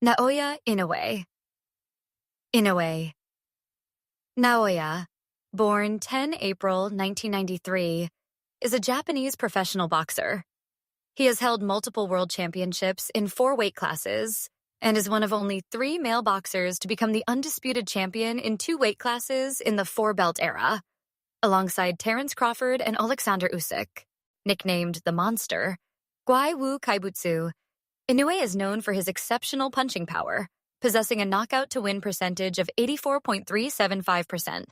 Naoya Inoue. Inoue. Naoya, born 10 April 1993, is a Japanese professional boxer. He has held multiple world championships in 4 weight classes and is one of only 3 male boxers to become the undisputed champion in 2 weight classes in the 4-belt era, alongside Terence Crawford and Oleksandr Usyk. Nicknamed the Monster, Gwai Wu Kaibutsu, Inoue is known for his exceptional punching power, possessing a knockout-to-win percentage of 84.375%.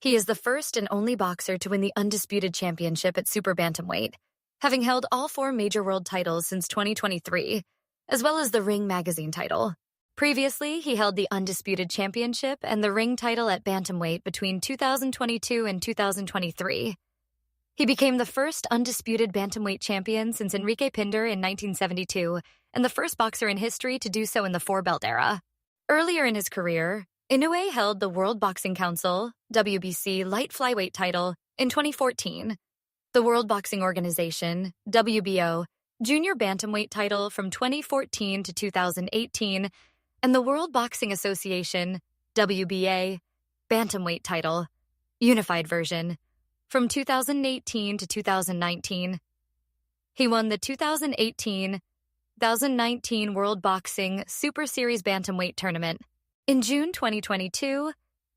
He is the first and only boxer to win the undisputed championship at Super Bantamweight, having held all 4 major world titles since 2023, as well as the Ring magazine title. Previously, he held the undisputed championship and the Ring title at Bantamweight between 2022 and 2023. He became the first undisputed bantamweight champion since Enrique Pinder in 1972, and the first boxer in history to do so in the 4-belt era. Earlier in his career, Inoue held the World Boxing Council (WBC) light flyweight title in 2014, the World Boxing Organization (WBO) junior bantamweight title from 2014 to 2018, and the World Boxing Association (WBA) bantamweight title, unified version, from 2018 to 2019. He won the 2018-2019 World Boxing Super Series Bantamweight Tournament. In June 2022,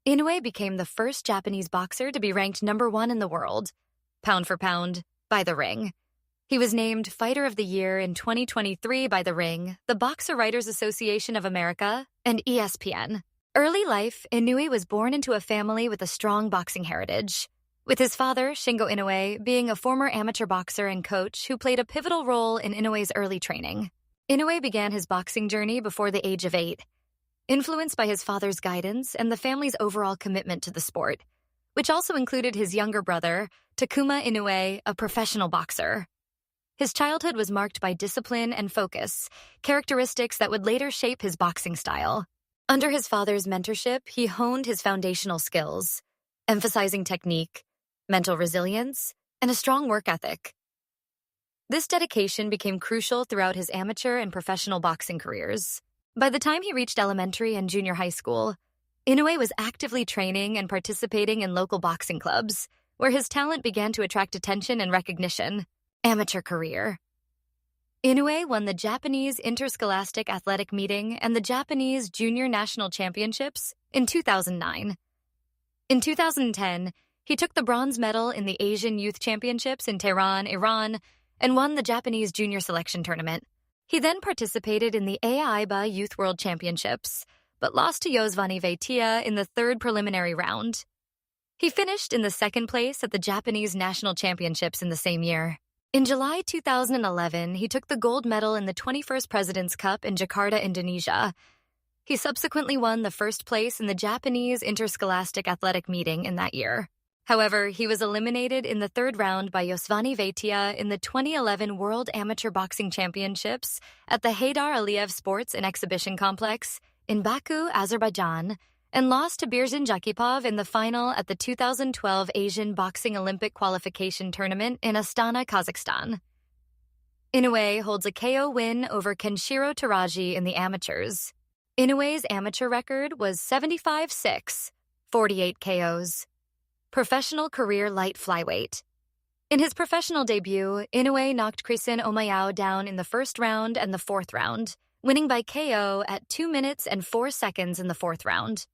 Inoue became the first Japanese boxer to be ranked #1 in the world, pound for pound, by The Ring. He was named Fighter of the Year in 2023 by The Ring, the Boxer Writers Association of America, and ESPN. Early life, Inoue was born into a family with a strong boxing heritage, with his father, Shingo Inoue, being a former amateur boxer and coach who played a pivotal role in Inoue's early training. Inoue began his boxing journey before the age of 8, influenced by his father's guidance and the family's overall commitment to the sport, which also included his younger brother, Takuma Inoue, a professional boxer. His childhood was marked by discipline and focus, characteristics that would later shape his boxing style. Under his father's mentorship, he honed his foundational skills, emphasizing technique, mental resilience, and a strong work ethic. This dedication became crucial throughout his amateur and professional boxing careers. By the time he reached elementary and junior high school, Inoue was actively training and participating in local boxing clubs, where his talent began to attract attention and recognition. Amateur career. Inoue won the Japanese Interscholastic Athletic Meeting and the Japanese Junior National Championships in 2009. In 2010, he took the bronze medal in the Asian Youth Championships in Tehran, Iran, and won the Japanese Junior Selection Tournament. He then participated in the AIBA Youth World Championships, but lost to Usyk Vaitia in the 3rd preliminary round. He finished in the 2nd place at the Japanese National Championships in the same year. In July 2011, he took the gold medal in the 21st President's Cup in Jakarta, Indonesia. He subsequently won the 1st place in the Japanese Interscholastic Athletic Meeting in that year. However, he was eliminated in the 3rd round by Usyk Vaitia in the 2011 World Amateur Boxing Championships at the Haydar Aliyev Sports and Exhibition Complex in Baku, Azerbaijan, and lost to Birzhan Jakipov in the final at the 2012 Asian Boxing Olympic Qualification Tournament in Astana, Kazakhstan. Inoue holds a KO win over Kenshiro Teraji in the amateurs. Inoue's amateur record was 75-6, 48 KOs. Professional career light flyweight. In his professional debut, Inoue knocked Chrisin Omayao down in the 1st round and the 4th round, winning by KO at 2 minutes and 4 seconds in the 4th round.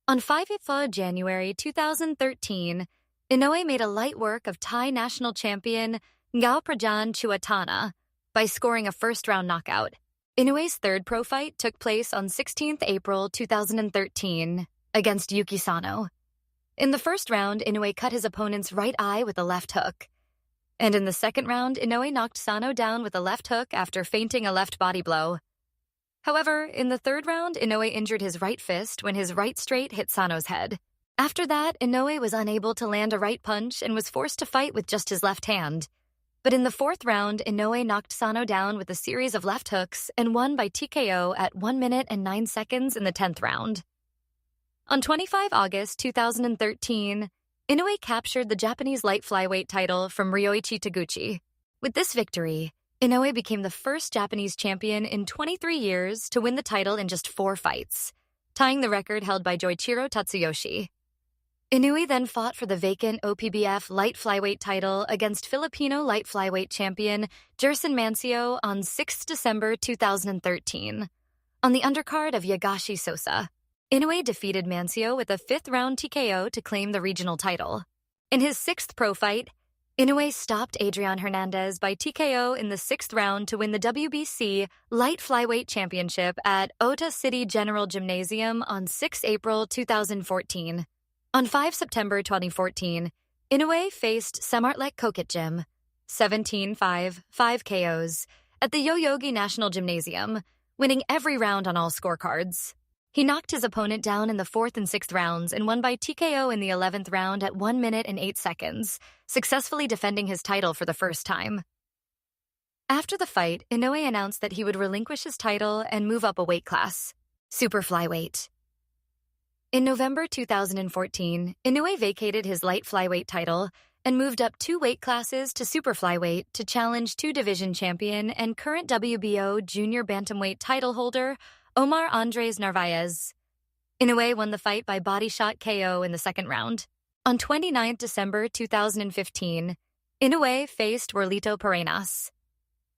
On 5 January 2013, Inoue made a light work of Thai national champion Ngao Prajan Chuatana by scoring a 1st-round knockout. Inoue's 3rd pro fight took place on 16 April 2013 against Yuki Sano. In the 1st round, Inoue cut his opponent's right eye with a left hook. And in the 2nd round, Inoue knocked Sano down with a left hook after feinting a left body blow. However, in the 3rd round, Inoue injured his right fist when his right straight hit Sano's head. After that, Inoue was unable to land a right punch and was forced to fight with just his left hand. But in the 4th round, Inoue knocked Sano down with a series of left hooks and won by TKO at 1 minute and 9 seconds in the 10th round. On 25 August 2013, Inoue captured the Japanese light flyweight title from Ryoichi Taguchi. With this victory, Inoue became the first Japanese champion in 23 years to win the title in just 4 fights, tying the record held by Joichiro Tatsuyoshi. Inoue then fought for the vacant OPBF light flyweight title against Filipino light flyweight champion Jerson Mancio on 6 December 2013. On the undercard of Yagashi Sosa, Inoue defeated Mancio with a 5th-round TKO to claim the regional title. In his 6th pro fight, Inoue stopped Adrian Hernandez by TKO in the 6th round to win the WBC light flyweight championship at Ota City General Gymnasium on 6 April 2014. On 5 September 2014, Inoue faced Samartlek Kokitgym, 17-5, 5 KOs, at the Yoyogi National Gymnasium, winning every round on all scorecards. He knocked his opponent down in the 4th and 6th rounds and won by TKO in the 11th round at 1 minute and 8 seconds, successfully defending his title for the first time. After the fight, Inoue announced that he would relinquish his title and move up a weight class, super flyweight. In November 2014, Inoue vacated his light flyweight title and moved up 2 weight classes to super flyweight to challenge 2-division champion and current WBO junior bantamweight title holder Omar Andres Narvaez. Inoue won the fight by body shot KO in the 2nd round. On 29 December 2015, Inoue faced Warlito Parenas.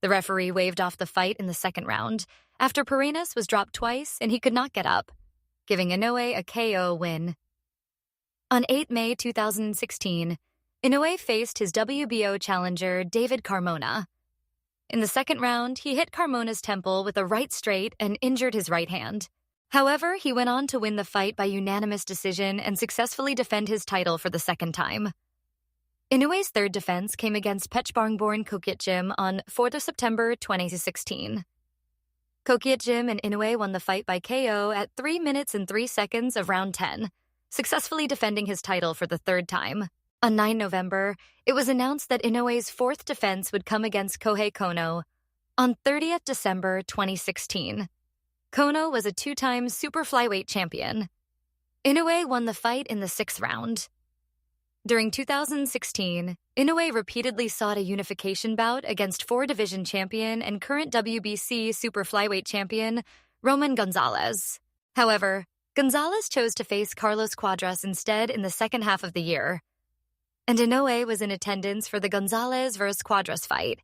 The referee waved off the fight in the 2nd round after Parenas was dropped twice and he could not get up, giving Inoue a KO win. On 8 May 2016, Inoue faced his WBO challenger David Carmona. In the 2nd round, he hit Carmona's temple with a right straight and injured his right hand. However, he went on to win the fight by unanimous decision and successfully defend his title for the 2nd time. Inoue's 3rd defense came against Pechbongborn Kokitgym on 4th September 2016. Kokitgym and Inoue won the fight by KO at 3 minutes and 3 seconds of round 10, successfully defending his title for the 3rd time. On 9 November, it was announced that Inoue's 4th defense would come against Kohei Kono on 30th December 2016. Kono was a 2-time super flyweight champion. Inoue won the fight in the 6th round. During 2016, Inoue repeatedly sought a unification bout against 4-division champion and current WBC super flyweight champion Roman Gonzalez. However, Gonzalez chose to face Carlos Cuadras instead in the 2nd half of the year, and Inoue was in attendance for the Gonzalez vs. Cuadras fight.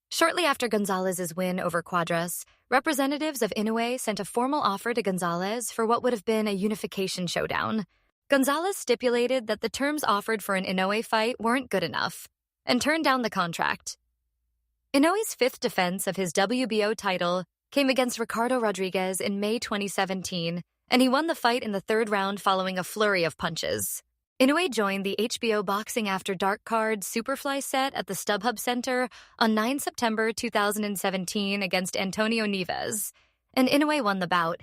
Shortly after Gonzalez's win over Cuadras, representatives of Inoue sent a formal offer to Gonzalez for what would have been a unification showdown. Gonzalez stipulated that the terms offered for an Inoue fight weren't good enough, and turned down the contract. Inoue's 5th defense of his WBO title came against Ricardo Rodriguez in May 2017, and he won the fight in the 3rd round following a flurry of punches. Inoue joined the HBO Boxing After Dark card Superfly set at the StubHub Center on 9 September 2017 against Antonio Nieves, and Inoue won the bout.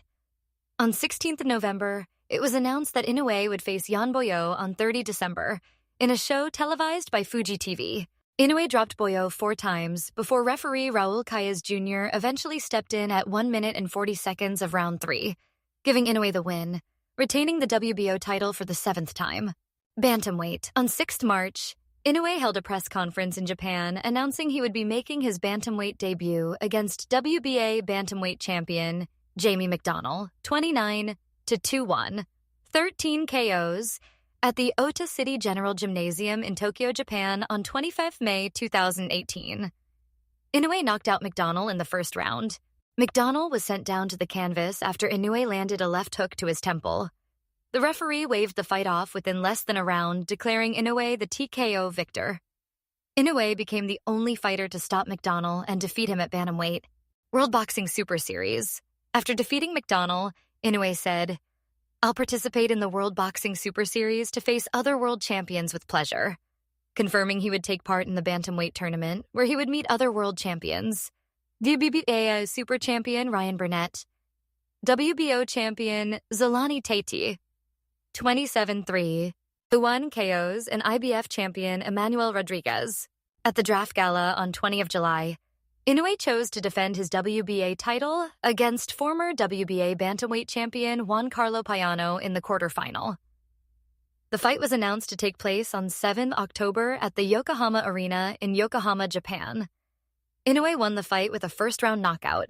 On 16th November, it was announced that Inoue would face Yan Boyo on 30 December in a show televised by Fuji TV. Inoue dropped Boyo 4 times before referee Raul Calles Jr. eventually stepped in at 1 minute and 40 seconds of round 3, giving Inoue the win, retaining the WBO title for the 7th time. Bantamweight. On 6 March, Inoue held a press conference in Japan announcing he would be making his bantamweight debut against WBA bantamweight champion Jamie McDonnell, 29-2-1, 13 KOs, at the Ota City General Gymnasium in Tokyo, Japan on 25 May 2018. Inoue knocked out McDonnell in the 1st round. McDonnell was sent down to the canvas after Inoue landed a left hook to his temple. The referee waved the fight off within less than a round, declaring Inoue the TKO victor. Inoue became the only fighter to stop McDonnell and defeat him at bantamweight. World Boxing Super Series. After defeating McDonnell, Inoue said, "I'll participate in the World Boxing Super Series to face other world champions with pleasure," confirming he would take part in the bantamweight tournament, where he would meet other world champions. WBA Super Champion Ryan Burnett, WBO Champion Zolani Tati, 27-3, who won KOs, and IBF champion Emmanuel Rodriguez. At the draft gala on 20 July, Inoue chose to defend his WBA title against former WBA bantamweight champion Juan Carlo Payano in the quarterfinal. The fight was announced to take place on 7 October at the Yokohama Arena in Yokohama, Japan. Inoue won the fight with a first-round knockout.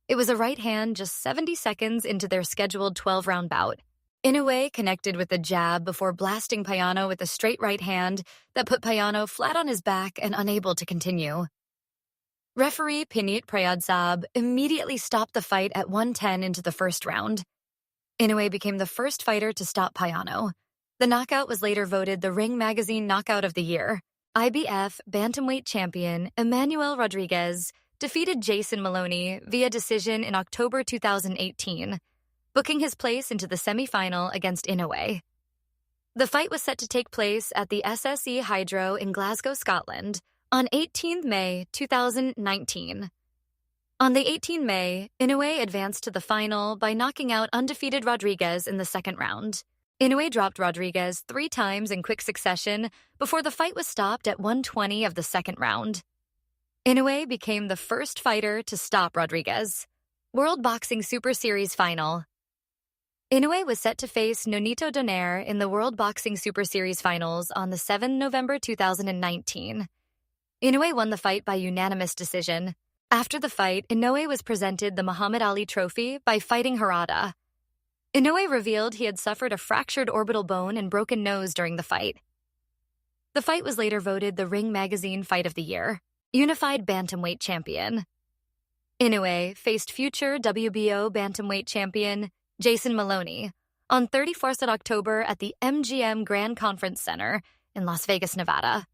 It was a right hand just 70 seconds into their scheduled 12-round bout. Inoue connected with a jab before blasting Payano with a straight right hand that put Payano flat on his back and unable to continue. Referee Pinit Prayadsab immediately stopped the fight at 110 into the first round. Inoue became the first fighter to stop Payano. The knockout was later voted the Ring Magazine Knockout of the Year. IBF Bantamweight champion Emmanuel Rodriguez defeated Jason Maloney via decision in October 2018, booking his place into the semifinal against Inoue. The fight was set to take place at the SSE Hydro in Glasgow, Scotland, on 18 May 2019. On the 18 May, Inoue advanced to the final by knocking out undefeated Rodriguez in the second round. Inoue dropped Rodriguez 3 times in quick succession before the fight was stopped at 120 of the second round. Inoue became the first fighter to stop Rodriguez. World Boxing Super Series Final. Inoue was set to face Nonito Donaire in the World Boxing Super Series Finals on the 7 November 2019. Inoue won the fight by unanimous decision. After the fight, Inoue was presented the Muhammad Ali Trophy by fighting Harada. Inoue revealed he had suffered a fractured orbital bone and broken nose during the fight. The fight was later voted the Ring Magazine Fight of the Year. Unified Bantamweight champion. Inoue faced future WBO Bantamweight champion Jason Maloney on 31st October at the MGM Grand Conference Center in Las Vegas, Nevada.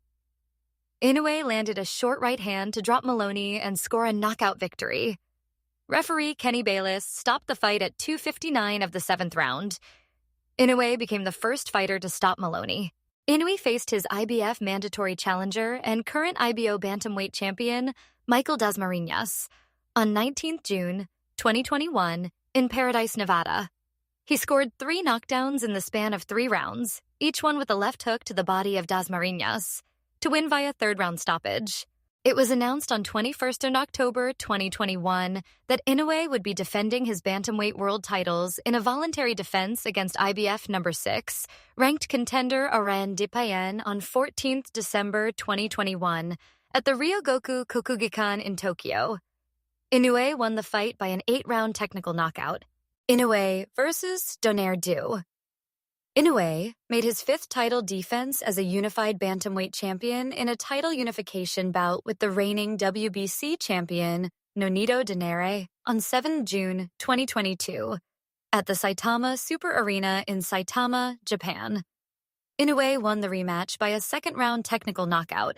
Inoue landed a short right hand to drop Maloney and score a knockout victory. Referee Kenny Bayless stopped the fight at 2:59 of the 7th round. Inoue became the first fighter to stop Maloney. Inoue faced his IBF mandatory challenger and current IBO bantamweight champion Michael Dasmariñas on 19 June 2021 in Paradise, Nevada. He scored 3 knockdowns in the span of 3 rounds, each one with a left hook to the body of Dasmariñas, to win via third-round stoppage. It was announced on 21st October 2021 that Inoue would be defending his bantamweight world titles in a voluntary defense against IBF number 6, ranked contender Aran Dipayen on 14th December 2021 at the Ryogoku Kokugikan in Tokyo. Inoue won the fight by an 8-round technical knockout. Inoue versus Donaire Du. Inoue made his 5th title defense as a unified bantamweight champion in a title unification bout with the reigning WBC champion Nonito Donaire on 7 June 2022 at the Saitama Super Arena in Saitama, Japan. Inoue won the rematch by a second-round technical knockout.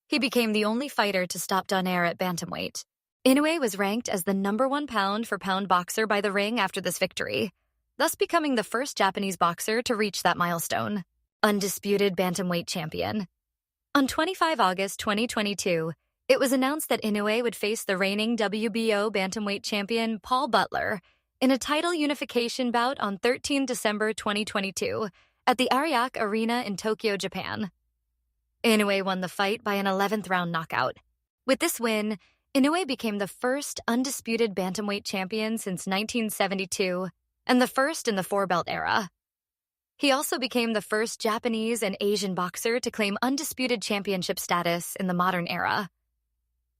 He became the only fighter to stop Donaire at bantamweight. Inoue was ranked as the #1 pound-for-pound boxer by The Ring after this victory, thus becoming the first Japanese boxer to reach that milestone. Undisputed bantamweight champion. On 25 August 2022, it was announced that Inoue would face the reigning WBO bantamweight champion Paul Butler in a title unification bout on 13 December 2022 at the Ariake Arena in Tokyo, Japan. Inoue won the fight by an 11th round knockout. With this win, Inoue became the first undisputed bantamweight champion since 1972 and the first in the 4-belt era. He also became the first Japanese and Asian boxer to claim undisputed championship status in the modern era.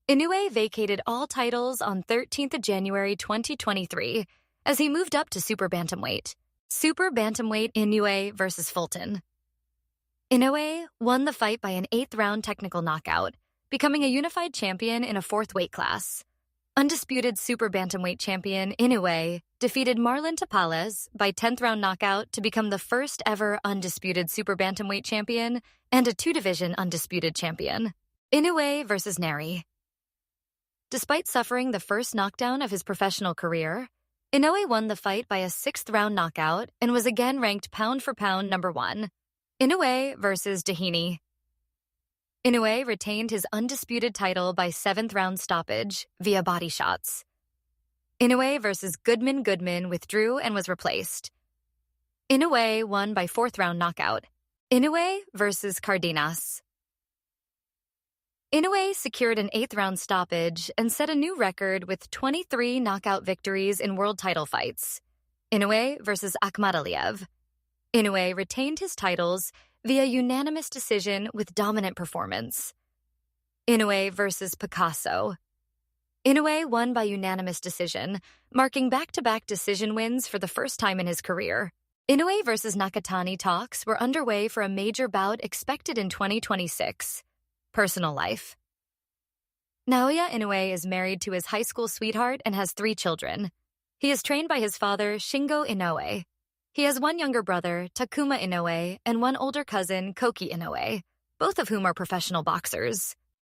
Inoue vacated all titles on 13th January 2023 as he moved up to super bantamweight. Super bantamweight Inoue versus Fulton. Inoue won the fight by an 8th-round technical knockout, becoming a unified champion in a 4th weight class. Undisputed super bantamweight champion Inoue defeated Marlon Tapales by 10th-round knockout to become the first ever undisputed super bantamweight champion and a 2-division undisputed champion. Inoue versus Neri. Despite suffering the first knockdown of his professional career, Inoue won the fight by a 6th-round knockout and was again ranked pound-for-pound #1. Inoue versus Dahini. Inoue retained his undisputed title by 7th-round stoppage via body shots. Inoue versus Goodman withdrew and was replaced. Inoue won by 4th-round knockout. Inoue versus Cardenas. Inoue secured an 8th-round stoppage and set a new record with 23 knockout victories in world title fights. Inoue versus Akhmadaliev. Inoue retained his titles via unanimous decision with dominant performance. Inoue versus Picasso. Inoue won by unanimous decision, marking back-to-back decision wins for the first time in his career. Inoue versus Nakatani talks were underway for a major bout expected in 2026. Personal life. Naoya Inoue is married to his high school sweetheart and has 3 children. He is trained by his father, Shingo Inoue. He has one younger brother, Takuma Inoue, and one older cousin, Koki Inoue, both of whom are professional boxers.